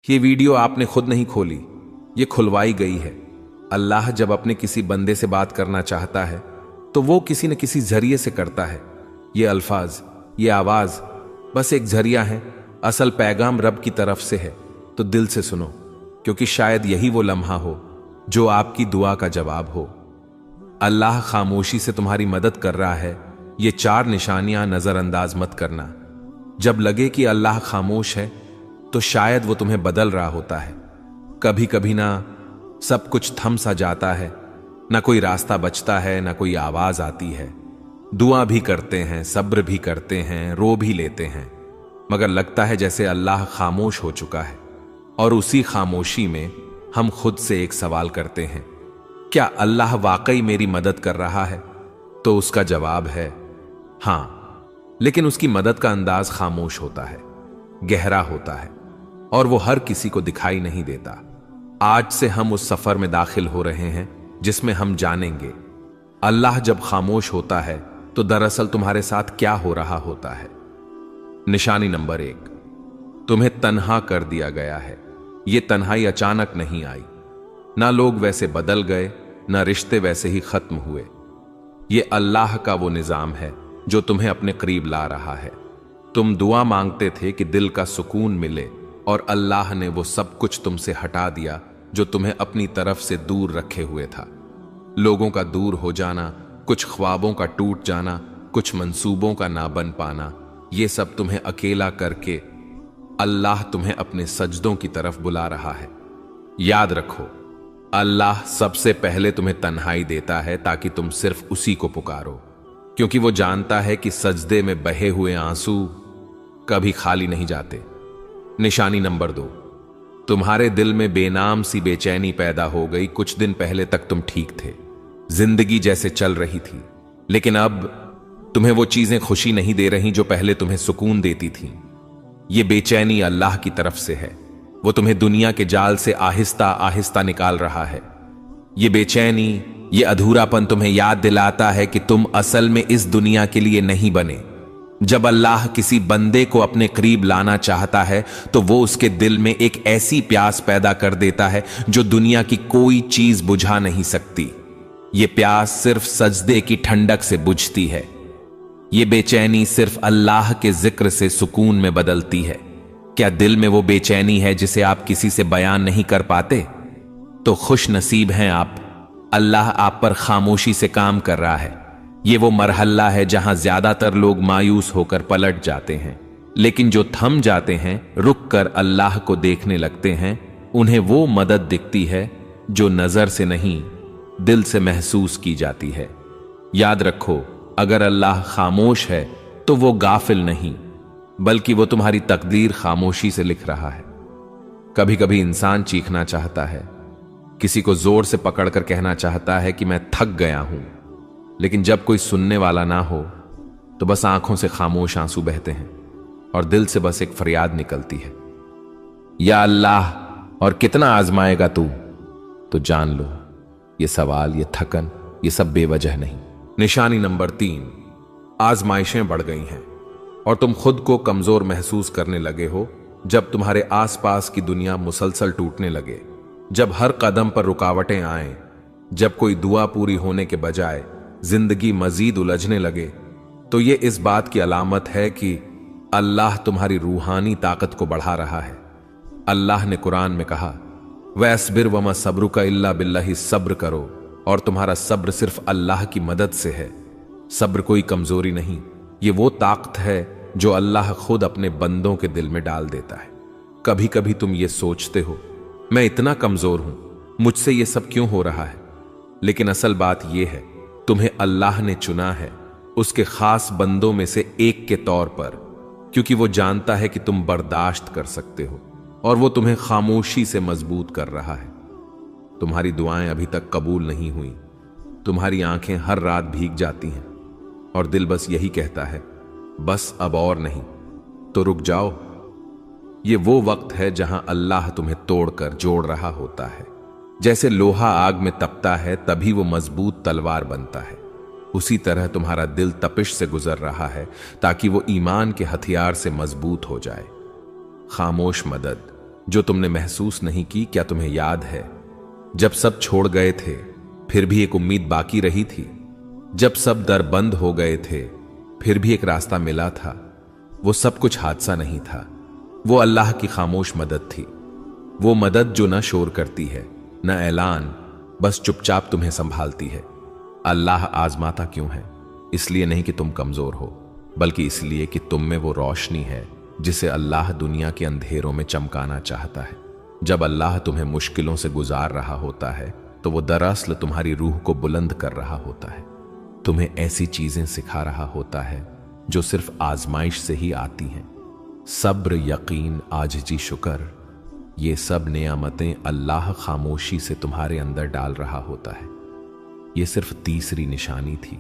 ये वीडियो आपने खुद नहीं खोली, ये खुलवाई गई है। अल्लाह जब अपने किसी बंदे से बात करना चाहता है तो वो किसी न किसी जरिए से करता है। ये अल्फाज, ये आवाज बस एक जरिया है, असल पैगाम रब की तरफ से है। तो दिल से सुनो, क्योंकि शायद यही वो लम्हा हो जो आपकी दुआ का जवाब हो। अल्लाह खामोशी से तुम्हारी मदद कर रहा है, ये 4 निशानियां नजरअंदाज मत करना। जब लगे कि अल्लाह खामोश है तो शायद वो तुम्हें बदल रहा होता है। कभी कभी ना सब कुछ थम सा जाता है, ना कोई रास्ता बचता है, ना कोई आवाज आती है। दुआ भी करते हैं, सब्र भी करते हैं, रो भी लेते हैं, मगर लगता है जैसे अल्लाह खामोश हो चुका है। और उसी खामोशी में हम खुद से एक सवाल करते हैं, क्या अल्लाह वाकई मेरी मदद कर रहा है? तो उसका जवाब है हां, लेकिन उसकी मदद का अंदाज खामोश होता है, गहरा होता है, और वो हर किसी को दिखाई नहीं देता। आज से हम उस सफर में दाखिल हो रहे हैं जिसमें हम जानेंगे अल्लाह जब खामोश होता है तो दरअसल तुम्हारे साथ क्या हो रहा होता है। निशानी नंबर 1, तुम्हें तन्हा कर दिया गया है। यह तन्हाई अचानक नहीं आई, ना लोग वैसे बदल गए, ना रिश्ते वैसे ही खत्म हुए। यह अल्लाह का वो निजाम है जो तुम्हें अपने करीब ला रहा है। तुम दुआ मांगते थे कि दिल का सुकून मिले, और अल्लाह ने वो सब कुछ तुमसे हटा दिया जो तुम्हें अपनी तरफ से दूर रखे हुए था। लोगों का दूर हो जाना, कुछ ख्वाबों का टूट जाना, कुछ मंसूबों का ना बन पाना, ये सब तुम्हें अकेला करके अल्लाह तुम्हें अपने सजदों की तरफ बुला रहा है। याद रखो, अल्लाह सबसे पहले तुम्हें तन्हाई देता है ताकि तुम सिर्फ उसी को पुकारो, क्योंकि वो जानता है कि सजदे में बहे हुए आंसू कभी खाली नहीं जाते। निशानी नंबर 2, तुम्हारे दिल में बेनाम सी बेचैनी पैदा हो गई। कुछ दिन पहले तक तुम ठीक थे, जिंदगी जैसे चल रही थी, लेकिन अब तुम्हें वो चीजें खुशी नहीं दे रही जो पहले तुम्हें सुकून देती थीं। ये बेचैनी अल्लाह की तरफ से है, वो तुम्हें दुनिया के जाल से आहिस्ता आहिस्ता निकाल रहा है। ये बेचैनी, ये अधूरापन तुम्हें याद दिलाता है कि तुम असल में इस दुनिया के लिए नहीं बने। जब अल्लाह किसी बंदे को अपने करीब लाना चाहता है तो वो उसके दिल में एक ऐसी प्यास पैदा कर देता है जो दुनिया की कोई चीज बुझा नहीं सकती। ये प्यास सिर्फ सजदे की ठंडक से बुझती है। ये बेचैनी सिर्फ अल्लाह के जिक्र से सुकून में बदलती है। क्या दिल में वो बेचैनी है जिसे आप किसी से बयान नहीं कर पाते? तो खुश नसीब हैं आप, अल्लाह आप पर खामोशी से काम कर रहा है। ये वो मरहला है जहां ज्यादातर लोग मायूस होकर पलट जाते हैं, लेकिन जो थम जाते हैं, रुक कर अल्लाह को देखने लगते हैं, उन्हें वो मदद दिखती है जो नजर से नहीं, दिल से महसूस की जाती है। याद रखो, अगर अल्लाह खामोश है तो वो गाफिल नहीं, बल्कि वो तुम्हारी तकदीर खामोशी से लिख रहा है। कभी कभी इंसान चीखना चाहता है, किसी को जोर से पकड़कर कहना चाहता है कि मैं थक गया हूं, लेकिन जब कोई सुनने वाला ना हो तो बस आंखों से खामोश आंसू बहते हैं और दिल से बस एक फरियाद निकलती है, या अल्लाह, और कितना आजमाएगा तू? तो जान लो, ये सवाल, ये थकन, ये सब बेवजह नहीं। निशानी नंबर 3, आजमाइशें बढ़ गई हैं और तुम खुद को कमजोर महसूस करने लगे हो। जब तुम्हारे आसपास की दुनिया मुसलसल टूटने लगे, जब हर कदम पर रुकावटें आए, जब कोई दुआ पूरी होने के बजाय जिंदगी मजीद उलझने लगे, तो ये इस बात की अलामत है कि अल्लाह तुम्हारी रूहानी ताकत को बढ़ा रहा है। अल्लाह ने कुरान में कहा, वस्बिर वमा सब्रुका इल्ला बिल्लाहि, सब्र करो और तुम्हारा सब्र सिर्फ अल्लाह की मदद से है। सब्र कोई कमजोरी नहीं, ये वो ताकत है जो अल्लाह खुद अपने बंदों के दिल में डाल देता है। कभी कभी तुम ये सोचते हो, मैं इतना कमजोर हूं, मुझसे ये सब क्यों हो रहा है? लेकिन असल बात यह है, तुम्हें अल्लाह ने चुना है उसके खास बंदों में से एक के तौर पर, क्योंकि वो जानता है कि तुम बर्दाश्त कर सकते हो, और वो तुम्हें खामोशी से मजबूत कर रहा है। तुम्हारी दुआएं अभी तक कबूल नहीं हुई, तुम्हारी आंखें हर रात भीग जाती हैं और दिल बस यही कहता है, बस अब और नहीं। तो रुक जाओ, ये वो वक्त है जहां अल्लाह तुम्हें तोड़कर जोड़ रहा होता है। जैसे लोहा आग में तपता है तभी वो मजबूत तलवार बनता है, उसी तरह तुम्हारा दिल तपिश से गुजर रहा है ताकि वो ईमान के हथियार से मजबूत हो जाए। खामोश मदद, जो तुमने महसूस नहीं की, क्या तुम्हें याद है जब सब छोड़ गए थे फिर भी एक उम्मीद बाकी रही थी? जब सब दर बंद हो गए थे फिर भी एक रास्ता मिला था। वो सब कुछ हादसा नहीं था, वो अल्लाह की खामोश मदद थी। वो मदद जो न शोर करती है न ऐलान, बस चुपचाप तुम्हें संभालती है। अल्लाह आजमाता क्यों है? इसलिए नहीं कि तुम कमजोर हो, बल्कि इसलिए कि तुम में वो रोशनी है जिसे अल्लाह दुनिया के अंधेरों में चमकाना चाहता है। जब अल्लाह तुम्हें मुश्किलों से गुजार रहा होता है तो वो दरअसल तुम्हारी रूह को बुलंद कर रहा होता है, तुम्हें ऐसी चीजें सिखा रहा होता है जो सिर्फ आजमाइश से ही आती हैं। सब्र, यकीन, आजिज़ी, शुक्र, ये सब नेमतें अल्लाह खामोशी से तुम्हारे अंदर डाल रहा होता है। ये सिर्फ तीसरी निशानी थी,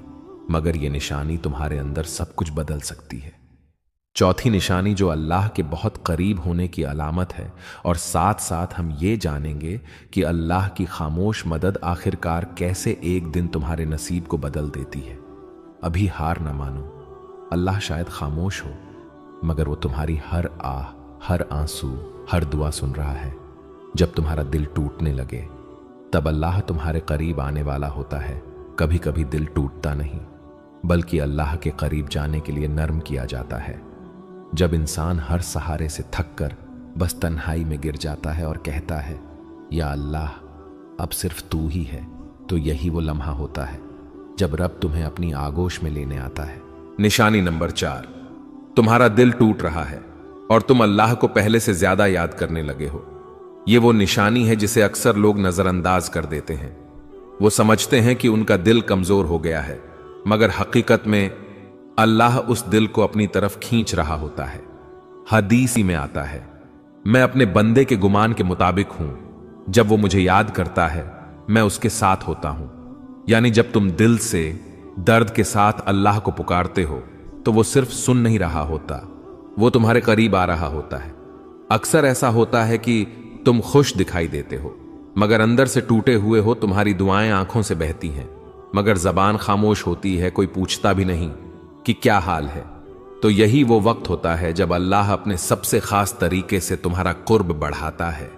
मगर ये निशानी तुम्हारे अंदर सब कुछ बदल सकती है। चौथी निशानी जो अल्लाह के बहुत करीब होने की अलामत है, और साथ साथ हम ये जानेंगे कि अल्लाह की खामोश मदद आखिरकार कैसे एक दिन तुम्हारे नसीब को बदल देती है। अभी हार न मानो। अल्लाह शायद खामोश हो, मगर वो तुम्हारी हर आह, हर आंसू, हर दुआ सुन रहा है। जब तुम्हारा दिल टूटने लगे तब अल्लाह तुम्हारे करीब आने वाला होता है। कभी कभी दिल टूटता नहीं, बल्कि अल्लाह के करीब जाने के लिए नर्म किया जाता है। जब इंसान हर सहारे से थक कर बस तन्हाई में गिर जाता है और कहता है, या अल्लाह अब सिर्फ तू ही है, तो यही वो लम्हा होता है जब रब तुम्हें अपनी आगोश में लेने आता है। निशानी नंबर 4, तुम्हारा दिल टूट रहा है और तुम अल्लाह को पहले से ज्यादा याद करने लगे हो। ये वो निशानी है जिसे अक्सर लोग नजरअंदाज कर देते हैं। वो समझते हैं कि उनका दिल कमजोर हो गया है, मगर हकीकत में अल्लाह उस दिल को अपनी तरफ खींच रहा होता है। हदीस में आता है, मैं अपने बंदे के गुमान के मुताबिक हूं, जब वो मुझे याद करता है मैं उसके साथ होता हूं। यानी जब तुम दिल से दर्द के साथ अल्लाह को पुकारते हो तो वो सिर्फ सुन नहीं रहा होता, वो तुम्हारे करीब आ रहा होता है। अक्सर ऐसा होता है कि तुम खुश दिखाई देते हो, मगर अंदर से टूटे हुए हो। तुम्हारी दुआएं आंखों से बहती हैं, मगर जबान खामोश होती है, कोई पूछता भी नहीं कि क्या हाल है। तो यही वो वक्त होता है जब अल्लाह अपने सबसे खास तरीके से तुम्हारा कुर्ब बढ़ाता है।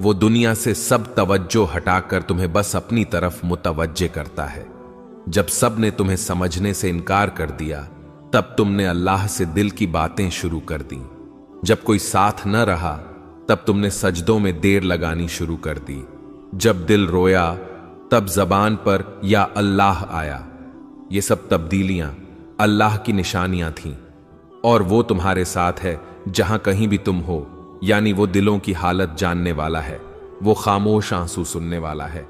वो दुनिया से सब तवज्जो हटाकर तुम्हें बस अपनी तरफ मुतवज्जे करता है। जब सब ने तुम्हें समझने से इनकार कर दिया, तब तुमने अल्लाह से दिल की बातें शुरू कर दी। जब कोई साथ न रहा, तब तुमने सजदों में देर लगानी शुरू कर दी। जब दिल रोया, तब जबान पर या अल्लाह आया। ये सब तब्दीलियां अल्लाह की निशानियां थीं, और वो तुम्हारे साथ है जहां कहीं भी तुम हो। यानी वो दिलों की हालत जानने वाला है, वो खामोश आंसू सुनने वाला है,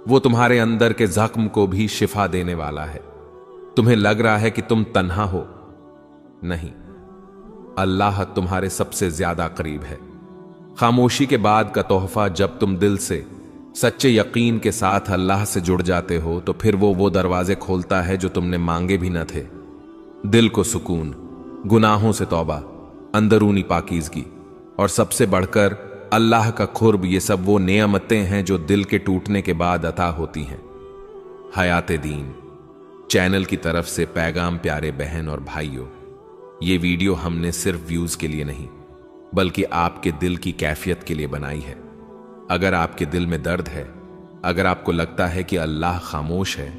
वो तुम्हारे अंदर के जख्म को भी शिफा देने वाला है। तुम्हें लग रहा है कि तुम तन्हा हो, नहीं, अल्लाह तुम्हारे सबसे ज्यादा करीब है। खामोशी के बाद का तोहफा, जब तुम दिल से सच्चे यकीन के साथ अल्लाह से जुड़ जाते हो, तो फिर वो दरवाजे खोलता है जो तुमने मांगे भी न थे। दिल को सुकून, गुनाहों से तौबा, अंदरूनी पाकीज़गी और सबसे बढ़कर अल्लाह का खुर्ब, ये सब वो नेमतें हैं जो दिल के टूटने के बाद अता होती हैं। हयात दीन चैनल की तरफ से पैगाम प्यारे बहन और भाइयों, ये वीडियो हमने सिर्फ व्यूज के लिए नहीं, बल्कि आपके दिल की कैफियत के लिए बनाई है। अगर आपके दिल में दर्द है, अगर आपको लगता है कि अल्लाह खामोश है,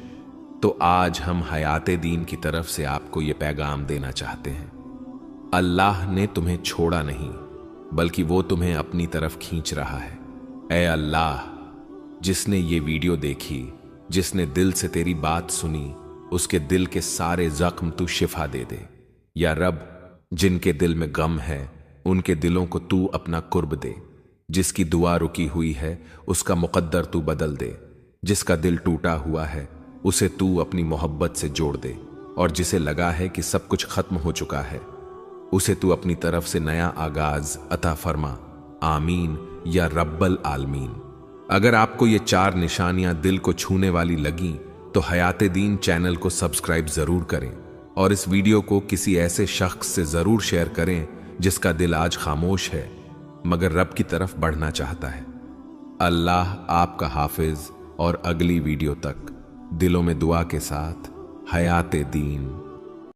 तो आज हम हयात दीन की तरफ से आपको ये पैगाम देना चाहते हैं। अल्लाह ने तुम्हें छोड़ा नहीं, बल्कि वो तुम्हें अपनी तरफ खींच रहा है। ऐ अल्लाह, जिसने ये वीडियो देखी, जिसने दिल से तेरी बात सुनी, उसके दिल के सारे जख्म तू शिफा दे दे। या रब, जिनके दिल में गम है, उनके दिलों को तू अपना कुर्ब दे। जिसकी दुआ रुकी हुई है, उसका मुकद्दर तू बदल दे। जिसका दिल टूटा हुआ है, उसे तू अपनी मोहब्बत से जोड़ दे। और जिसे लगा है कि सब कुछ खत्म हो चुका है, उसे तू अपनी तरफ से नया आगाज अता फरमा। आमीन या रब्बल आलमीन। अगर आपको ये 4 निशानियां दिल को छूने वाली लगी, तो हयात दीन चैनल को सब्सक्राइब जरूर करें और इस वीडियो को किसी ऐसे शख्स से जरूर शेयर करें जिसका दिल आज खामोश है, मगर रब की तरफ बढ़ना चाहता है। अल्लाह आपका हाफिज, और अगली वीडियो तक दिलों में दुआ के साथ हयात दीन।